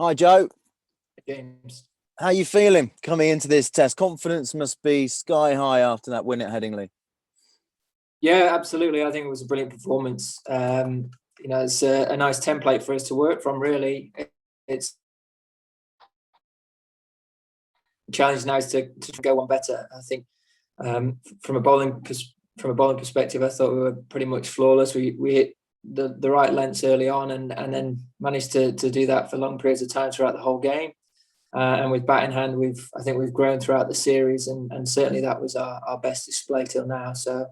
Hi, Joe. James. How are you feeling coming into this test? Confidence must be sky high after that win at Headingley. Yeah, absolutely. I think it was a brilliant performance. It's a nice template for us to work from. Really, it's a challenge now is to go one better. I think from a bowling perspective, I thought we were pretty much flawless. We hit the right lengths early on, and then managed to do that for long periods of time throughout the whole game. And with bat in hand, I think we've grown throughout the series, and certainly that was our best display till now. So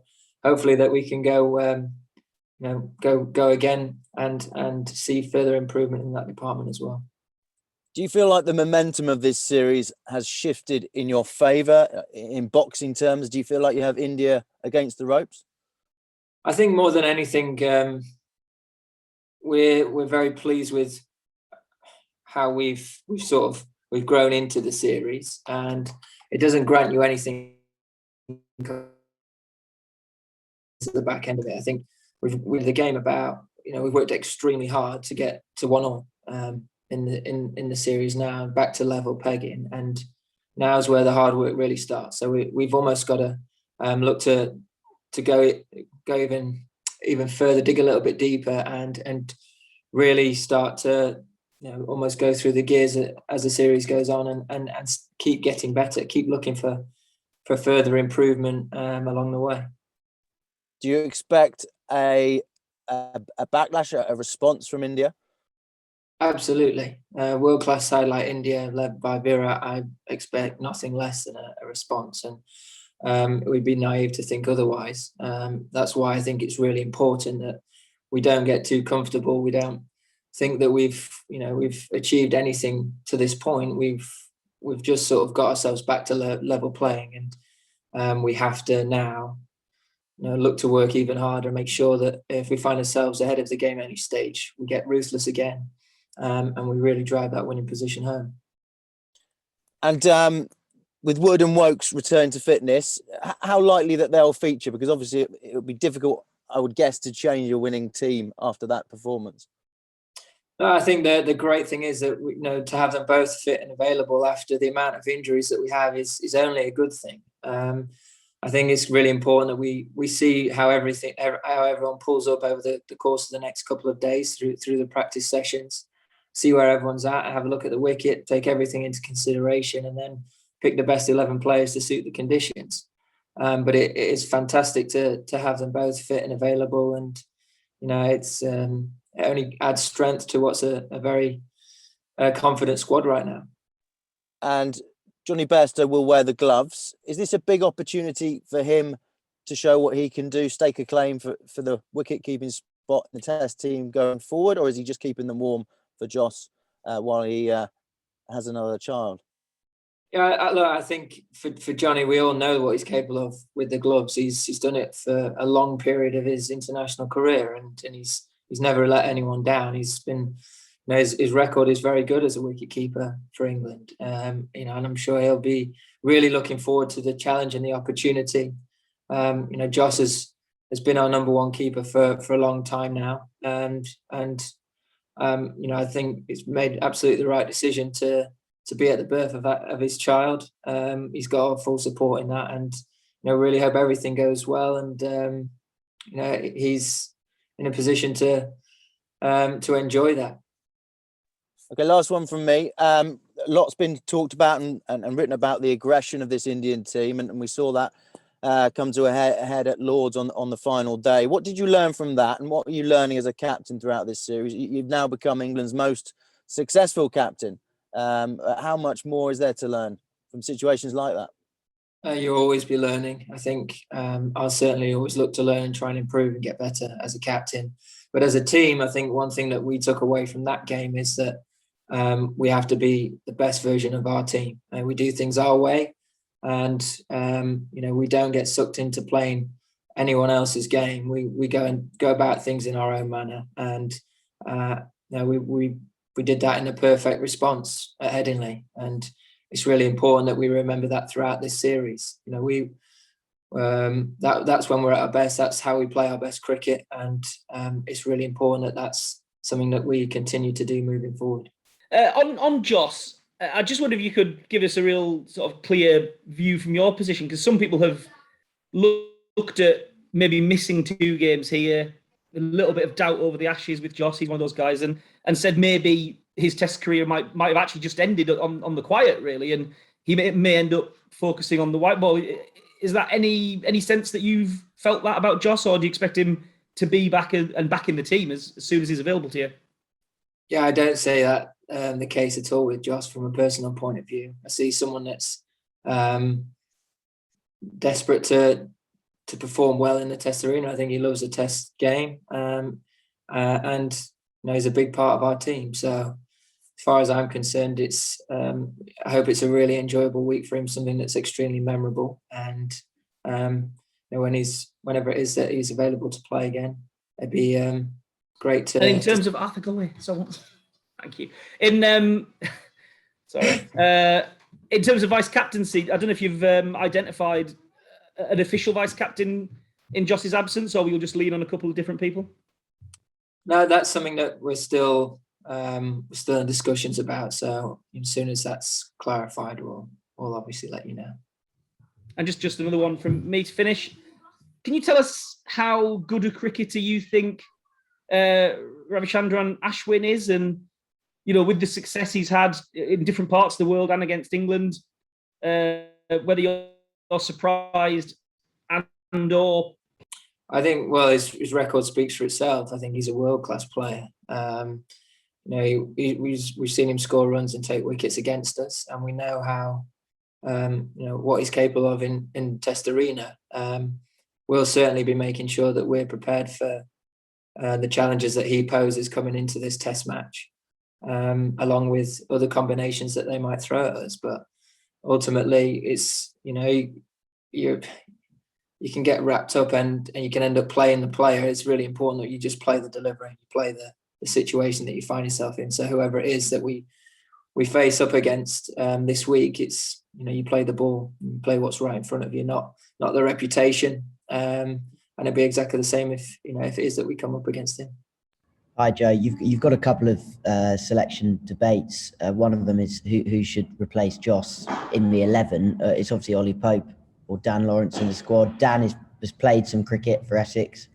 hopefully that we can go go again and see further improvement in that department as well. Do you feel like the momentum of this series has shifted in your favour in boxing terms? Do you feel like you have India against the ropes? I think more than anything, we're very pleased with how we've grown into the series, and it doesn't grant you anything to the back end of it. I think with the game we've worked extremely hard to get to 1-1 in the series now, back to level pegging, and now's where the hard work really starts. So we've almost got to look to go even further, dig a little bit deeper, and really start to almost go through the gears as the series goes on, and keep getting better, keep looking for further improvement along the way. Do you expect a backlash, a response from India? Absolutely. World-class side like India, led by Virat, I expect nothing less than a response, and we'd be naive to think otherwise. That's why I think it's really important that we don't get too comfortable. We don't think that we've achieved anything to this point. We've just sort of got ourselves back to level playing, and we have to now look to work even harder and make sure that if we find ourselves ahead of the game at any stage, we get ruthless again, and we really drive that winning position home. And with Wood and Wokes returning to fitness, how likely that they'll feature? Because obviously it would be difficult, I would guess, to change your winning team after that performance. No, I think the great thing is that to have them both fit and available after the amount of injuries that we have is only a good thing. I think it's really important that we see how everyone pulls up over the course of the next couple of days through the practice sessions, see where everyone's at, have a look at the wicket, take everything into consideration, and then pick the best 11 players to suit the conditions. But it is fantastic to have them both fit and available, and it's it only adds strength to what's a very confident squad right now. And Johnny Bairstow will wear the gloves. Is this a big opportunity for him to show what he can do, stake a claim for the wicket-keeping spot in the Test team going forward, or is he just keeping them warm for Joss while he has another child? Yeah, look, I think for Johnny, we all know what he's capable of with the gloves. He's done it for a long period of his international career, and he's never let anyone down. He's been, his record is very good as a wicketkeeper for England. And I'm sure he'll be really looking forward to the challenge and the opportunity. Joss has been our number one keeper for a long time now, and I think it's made absolutely the right decision to be at the birth of his child. He's got our full support in that, and really hope everything goes well, and he's in a position to enjoy that. Okay, last one from me. Lots been talked about and written about the aggression of this Indian team, and we saw that come to a head at Lords on the final day. What did you learn from that, and what are you learning as a captain throughout this series? You've now become England's most successful captain. How much more is there to learn from situations like that? You'll always be learning. I think I'll certainly always look to learn and try and improve and get better as a captain. But as a team, I think one thing that we took away from that game is that we have to be the best version of our team. We do things our way, and we don't get sucked into playing anyone else's game. We go about things in our own manner, and we did that in a perfect response at Headingley, and it's really important that we remember that throughout this series. That's when we're at our best. That's how we play our best cricket, and it's really important that that's something that we continue to do moving forward. On Joss, I just wonder if you could give us a real sort of clear view from your position, because some people have looked at maybe missing 2 games here, a little bit of doubt over the Ashes with Joss. He's one of those guys, and said maybe his Test career might have actually just ended on the quiet, really, and he may end up focusing on the white ball. Is that any sense that you've felt that about Joss, or do you expect him to be back and back in the team as soon as he's available to you? Yeah, I don't say that the case at all with Joss from a personal point of view. I see someone that's desperate to perform well in the Test arena. I think he loves the Test game, and he's a big part of our team. So, as far as I'm concerned, it's I hope it's a really enjoyable week for him, something that's extremely memorable. And whenever it is that he's available to play again, it'd be great to. And in terms of Arthur Gully, so thank you. In sorry, in terms of vice captaincy, I don't know if you've identified an official vice captain in Joss's absence, or will you just lean on a couple of different people? No, that's something that we're still in discussions about. So as soon as that's clarified, we'll obviously let you know. And just another one from me to finish. Can you tell us how good a cricketer you think Ravichandran Ashwin is, and with the success he's had in different parts of the world and against England, whether you're surprised and/or? I think, well, his record speaks for itself. I think he's a world-class player. We've seen him score runs and take wickets against us, and we know how what he's capable of in Test arena. We'll certainly be making sure that we're prepared for the challenges that he poses coming into this Test match, along with other combinations that they might throw at us. But ultimately, it's you can get wrapped up and you can end up playing the player. It's really important that you just play the delivery, you play the situation that you find yourself in. So whoever it is that we face up against this week, it's you play the ball, you play what's right in front of you, not the reputation. And it'd be exactly the same if it is that we come up against him. Hi Joe, you've got a couple of selection debates. One of them is who should replace Joss in the 11. It's obviously Ollie Pope or Dan Lawrence in the squad. Dan has played some cricket for Essex.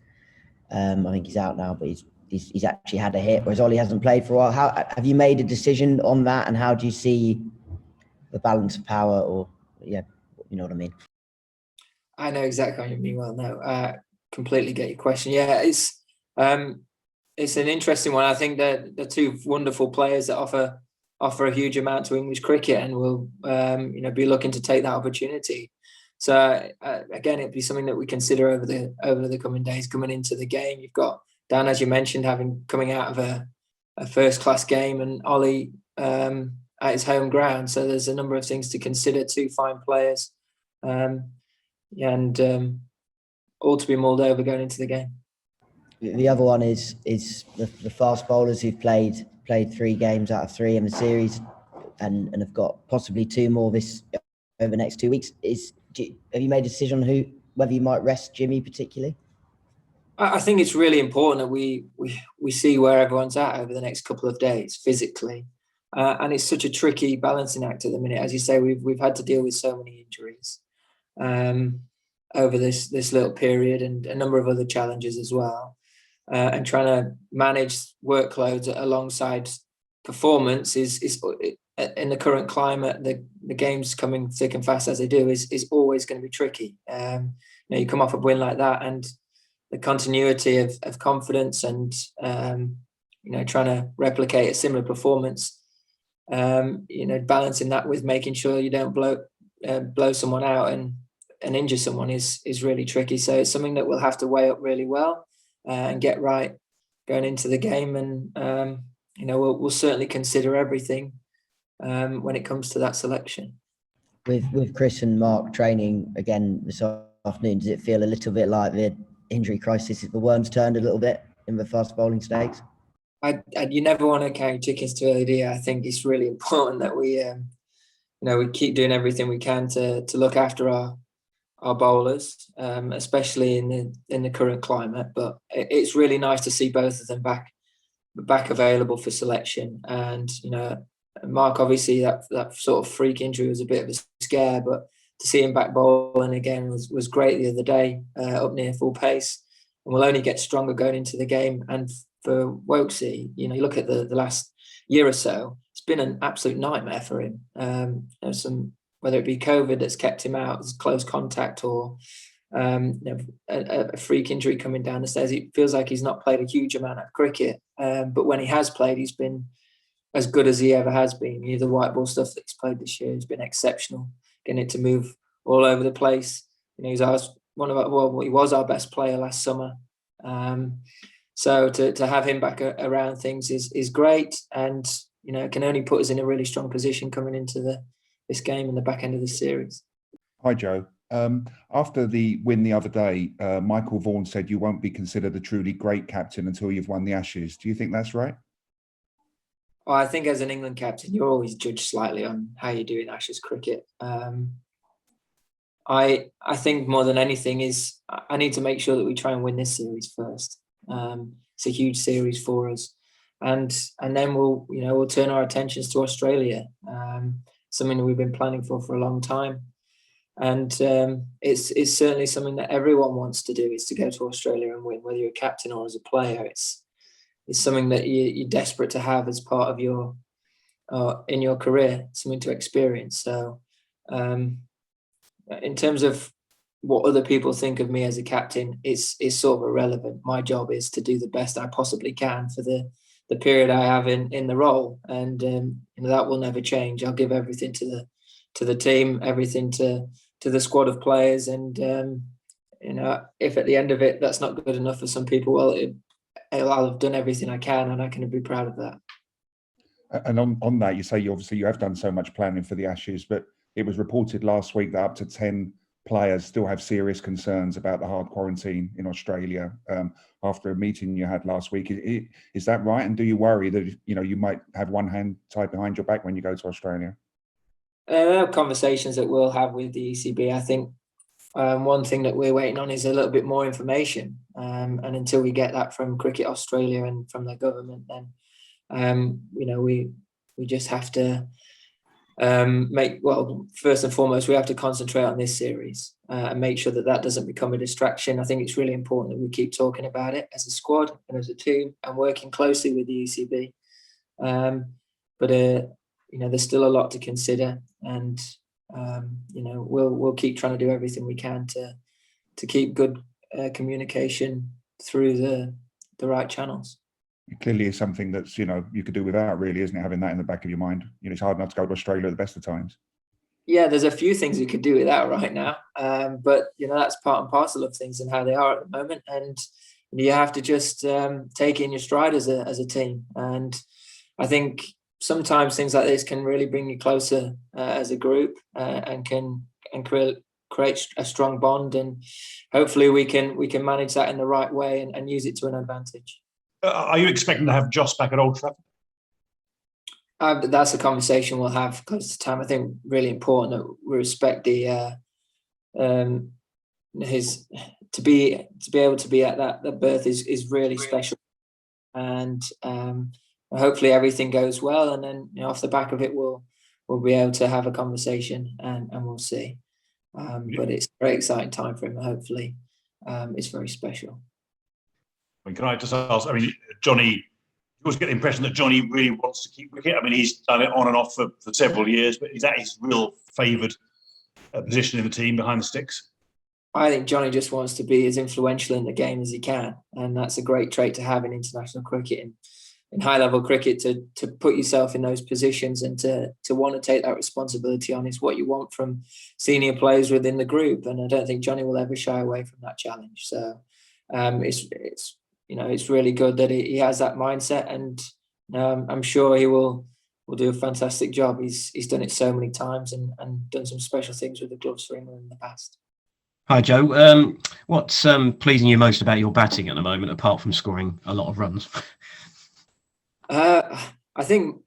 I think he's out now, but he's actually had a hit, whereas Ollie hasn't played for a while. How have you made a decision on that, and how do you see the balance of power? Or you know what I mean? I know exactly what you mean. Well, no, completely get your question. Yeah, it's an interesting one. I think that the two wonderful players that offer a huge amount to English cricket, and will be looking to take that opportunity. So again, it'd be something that we consider over the coming days coming into the game. You've got Dan, as you mentioned, coming out of a first class game, and Ollie at his home ground. So there's a number of things to consider. Two fine players, and all to be mulled over going into the game. The other one is the fast bowlers who've played 3 games out of 3 in the series, and have got possibly 2 more over the next 2 weeks. Have you made a decision on whether you might rest Jimmy particularly? I think it's really important that we see where everyone's at over the next couple of days physically, and it's such a tricky balancing act at the minute. As you say, we've had to deal with so many injuries over this little period, and a number of other challenges as well, and trying to manage workloads alongside performance is in the current climate, the games coming thick and fast as they do is always going to be tricky. You come off a win like that, and the continuity of confidence and trying to replicate a similar performance, balancing that with making sure you don't blow someone out and injure someone is really tricky. So it's something that we'll have to weigh up really well and get right going into the game. And we'll certainly consider everything when it comes to that selection. With Chris and Mark training again this afternoon, does it feel a little bit like the injury crisis, the worms turned a little bit in the fast bowling stakes? You never want to count chickens too early, do you? I think it's really important that we keep doing everything we can to look after our bowlers, especially in the current climate. But it's really nice to see both of them back back available for selection. And Mark, obviously that sort of freak injury was a bit of a scare, but to see him back bowling again was great the other day, up near full pace, and will only get stronger going into the game. And for Wokesy, you look at the last year or so, it's been an absolute nightmare for him. Whether it be COVID that's kept him out, close contact, or a freak injury coming down the stairs. It feels like he's not played a huge amount of cricket, but when he has played, he's been as good as he ever has been. The white ball stuff that he's played this year has been exceptional, getting it to move all over the place. He was our best player last summer. So to have him back around things is great, and can only put us in a really strong position coming into this game and the back end of the series. Hi, Joe. After the win the other day, Michael Vaughan said you won't be considered a truly great captain until you've won the Ashes. Do you think that's right? Well, I think as an England captain, you're always judged slightly on how you do in Ashes cricket. I think more than anything is I need to make sure that we try and win this series first. It's a huge series for us, and then we'll turn our attentions to Australia. Something that we've been planning for a long time. And it's certainly something that everyone wants to do, is to go to Australia and win, whether you're a captain or as a player. It's something that you're desperate to have as part of your in your career, something to experience. So in terms of what other people think of me as a captain, it's sort of irrelevant. My job is to do the best I possibly can for the period I have in the role, and that will never change. I'll give everything to the team, everything to the squad of players, and if at the end of it that's not good enough for some people, well, I'll have done everything I can, and I can be proud of that. And on that, you say you have done so much planning for the Ashes, but it was reported last week that up to 10 players still have serious concerns about the hard quarantine in Australia after a meeting you had last week. Is that right? And do you worry that you might have one hand tied behind your back when you go to Australia? There are conversations that we'll have with the ECB. I think one thing that we're waiting on is a little bit more information. And until we get that from Cricket Australia and from their government, then, we just have to first and foremost, we have to concentrate on this series and make sure that doesn't become a distraction. I think it's really important that we keep talking about it as a squad and as a team and working closely with the ECB. But there's still a lot to consider, and we'll keep trying to do everything we can to keep good communication through the right channels. It clearly is something that's you could do without, really, isn't it? Having that in the back of your mind. It's hard not to go to Australia at the best of times. Yeah, there's a few things we could do without right now, but that's part and parcel of things and how they are at the moment, and you have to just take it in your stride as a team. And I think sometimes things like this can really bring you closer as a group and can create a strong bond, and hopefully we can manage that in the right way and use it to an advantage. Are you expecting to have Joss back at Old Trafford? That's a conversation we'll have close to time. I think really important that we respect his to be able to be at that birth is really special, and hopefully everything goes well, and then off the back of it we'll be able to have a conversation and we'll see. But it's a very exciting time for him. Hopefully, it's very special. Can I just ask? Johnny, you always get the impression that Johnny really wants to keep cricket. He's done it on and off for several years, but is that his real favoured position in the team, behind the sticks? I think Johnny just wants to be as influential in the game as he can, and that's a great trait to have in international cricket. In high-level cricket, to put yourself in those positions and to want to take that responsibility on is what you want from senior players within the group. And I don't think Johnny will ever shy away from that challenge. So it's really good that he has that mindset, and I'm sure he will do a fantastic job. He's done it so many times and done some special things with the gloves for England in the past. Hi, Joe. What's pleasing you most about your batting at the moment, apart from scoring a lot of runs? I think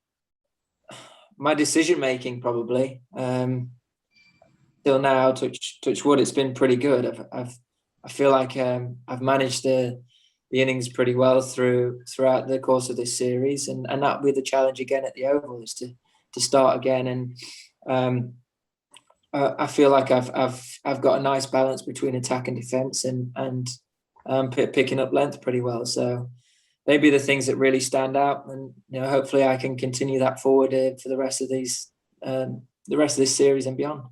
my decision making, probably. Till now, touch wood, it's been pretty good. I feel like I've managed the the innings pretty well throughout the course of this series, and that'll be the challenge again at the Oval, is to start again. And I feel like I've got a nice balance between attack and defence, and picking up length pretty well. So they'd be the things that really stand out, and hopefully I can continue that forward for the rest of this series and beyond.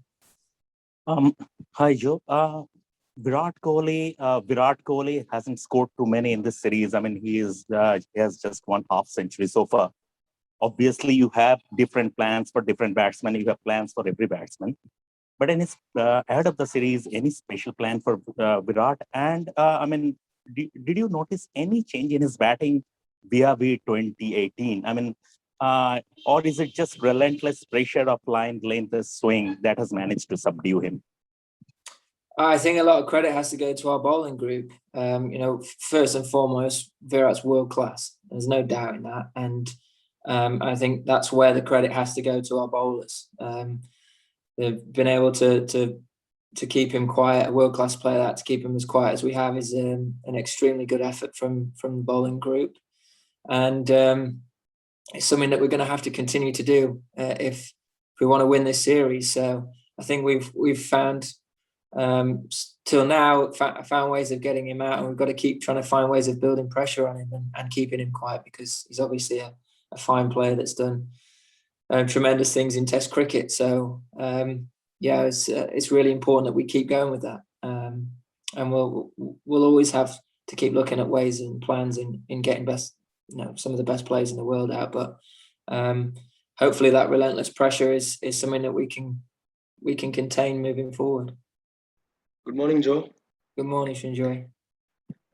Hi Joe. Virat Kohli hasn't scored too many in this series. I mean, he has just one half century so far. Obviously, you have different plans for different batsmen. You have plans for every batsman. But in his ahead of the series, any special plan for Virat? And I mean, did you notice any change in his batting via 2018? I mean, or is it just relentless pressure of line length swing that has managed to subdue him? I think a lot of credit has to go to our bowling group. First and foremost, Virat's world class. There's no doubt in that, and I think that's where the credit has to go to our bowlers. They've been able to keep him quiet. A world class player, that to keep him as quiet as we have is an extremely good effort from the bowling group, and it's something that we're going to have to continue to do if we want to win this series. So I think we've found. Till now, found ways of getting him out, and we've got to keep trying to find ways of building pressure on him and keeping him quiet, because he's obviously a fine player that's done tremendous things in Test cricket. So it's really important that we keep going with that, and we'll always have to keep looking at ways and plans in getting some of the best players in the world out. But hopefully that relentless pressure is something that we can contain moving forward. Good morning, Joe. Good morning, Shinjoy.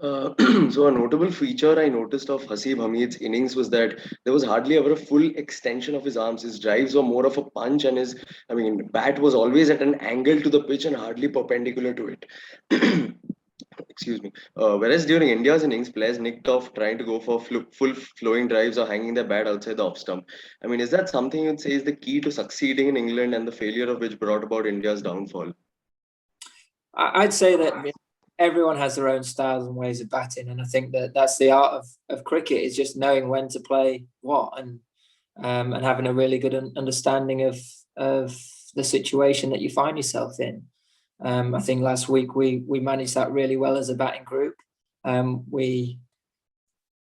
So a notable feature I noticed of Haseeb Hamid's innings was that there was hardly ever a full extension of his arms. His drives were more of a punch, and his bat was always at an angle to the pitch and hardly perpendicular to it. Excuse me. Whereas during India's innings, players nicked off trying to go for full flowing drives or hanging their bat outside the off stump. I mean, is that something you'd say is the key to succeeding in England, and the failure of which brought about India's downfall? I'd say that everyone has their own styles and ways of batting, and I think that's the art of cricket, is just knowing when to play what, and having a really good understanding of the situation that you find yourself in. I think last week we managed that really well as a batting group. We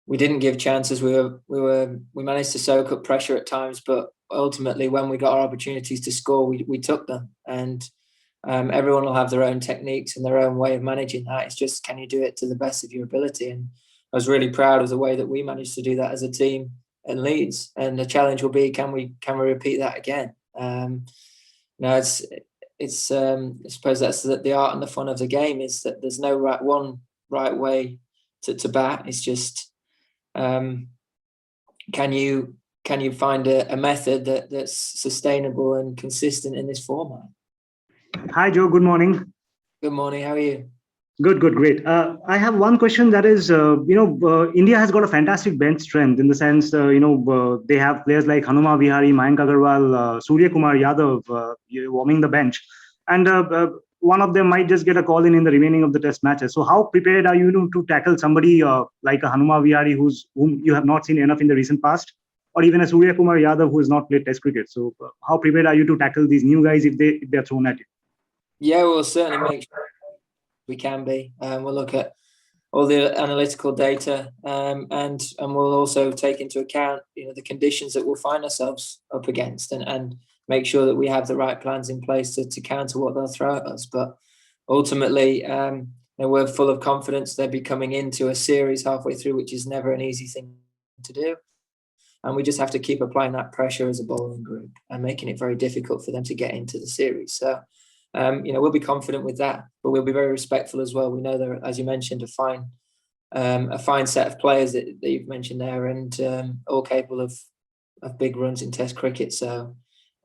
didn't give chances. We managed to soak up pressure at times, but ultimately when we got our opportunities to score, we took them. And everyone will have their own techniques and their own way of managing that. It's just, can you do it to the best of your ability? And I was really proud of the way that we managed to do that as a team in Leeds. And the challenge will be, can we repeat that again? I suppose that's the art and the fun of the game, is that there's no one right way to bat. It's just, can you find a method that's sustainable and consistent in this format? Hi, Joe. Good morning. Good morning. How are you? Good, great. I have one question, that is, India has got a fantastic bench strength, in the sense, they have players like Hanuma Vihari, Mayank Agarwal, Surya Kumar Yadav warming the bench. And one of them might just get a call in the remaining of the test matches. So how prepared are you to tackle somebody like a Hanuma Vihari, whom you have not seen enough in the recent past, or even a Surya Kumar Yadav who has not played test cricket? So how prepared are you to tackle these new guys if they're thrown at you? Yeah, we'll certainly make sure we can be. We'll look at all the analytical data, and we'll also take into account the conditions that we'll find ourselves up against, and make sure that we have the right plans in place to counter what they'll throw at us. But ultimately, we're full of confidence. They'll be coming into a series halfway through, which is never an easy thing to do. And we just have to keep applying that pressure as a bowling group and making it very difficult for them to get into the series. So, we'll be confident with that, but we'll be very respectful as well. We know they're, as you mentioned, a fine set of players that you've mentioned there, and all capable of big runs in Test cricket. So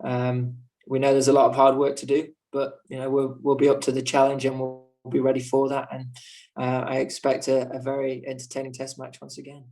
we know there's a lot of hard work to do, but we'll be up to the challenge, and we'll be ready for that. And I expect a very entertaining Test match once again.